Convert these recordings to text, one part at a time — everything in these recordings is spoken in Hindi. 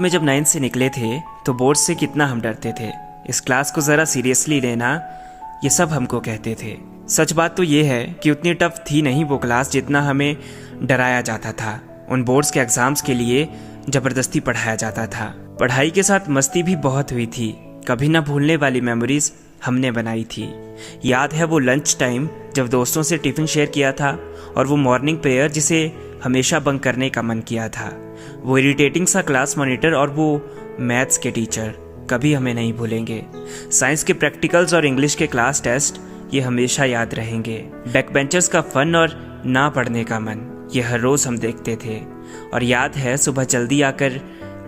में जब 9th से निकले थे तो बोर्ड से कितना हम डरते थे। इस क्लास को ज़रा सीरियसली लेना, ये सब हमको कहते थे। सच बात तो ये है कि उतनी टफ थी नहीं वो क्लास जितना हमें डराया जाता था। उन बोर्ड्स के एग्ज़ाम्स के लिए ज़बरदस्ती पढ़ाया जाता था। पढ़ाई के साथ मस्ती भी बहुत हुई थी। कभी ना भूलने वाली मेमोरीज हमने बनाई थी। याद है वो लंच टाइम जब दोस्तों से टिफ़िन शेयर किया था, और वो मॉर्निंग प्रेयर जिसे हमेशा बंक करने का मन किया था। वो इरिटेटिंग सा क्लास मॉनिटर और वो मैथ्स के टीचर कभी हमें नहीं भूलेंगे। साइंस के प्रैक्टिकल्स और इंग्लिश के क्लास टेस्ट ये हमेशा याद रहेंगे। बैक बेंचर्स का फन और ना पढ़ने का मन, ये हर रोज़ हम देखते थे। और याद है सुबह जल्दी आकर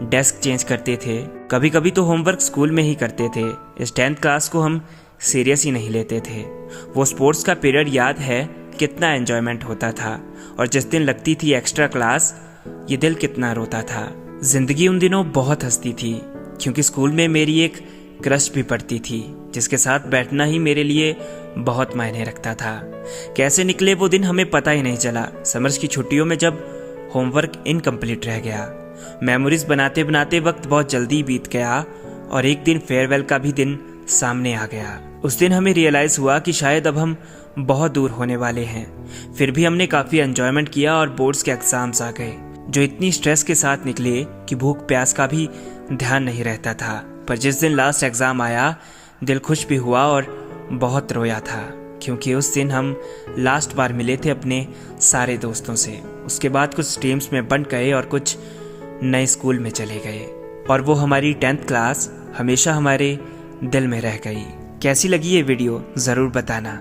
डेस्क चेंज करते थे। कभी कभी तो होमवर्क स्कूल में ही करते थे। इस 10th क्लास को हम सीरियस ही नहीं लेते थे। वो स्पोर्ट्स का पीरियड याद है कितना एंजॉयमेंट होता था, और जिस दिन लगती थी एक्स्ट्रा क्लास ये दिल कितना रोता था। जिंदगी उन दिनों बहुत हंसती थी, क्योंकि स्कूल में मेरी एक क्रश भी पड़ती थी जिसके साथ बैठना ही मेरे लिए बहुत मायने रखता था। कैसे निकले वो दिन हमें पता ही नहीं चला। समर्स की छुट्टियों में जब होमवर्क इनकम्प्लीट रह गया, मेमोरीज बनाते बनाते वक्त बहुत जल्दी बीत गया, और एक दिन फेयरवेल का भी दिन सामने आ गया। उस दिन हमें रियलाइज़ हुआ कि शायद अब हम बहुत दूर होने वाले हैं। फिर भी हमने काफ़ी एंजॉयमेंट किया और बोर्ड्स के एग्ज़ाम्स आ गए जो इतनी स्ट्रेस के साथ निकले कि भूख प्यास का भी ध्यान नहीं रहता था। पर जिस दिन लास्ट एग्ज़ाम आया दिल खुश भी हुआ और बहुत रोया था, क्योंकि उस दिन हम लास्ट बार मिले थे अपने सारे दोस्तों से। उसके बाद कुछ टीम्स में बंट गए और कुछ नए स्कूल में चले गए, और वो हमारी 10th क्लास हमेशा हमारे दिल में रह गई। कैसी लगी ये वीडियो ज़रूर बताना।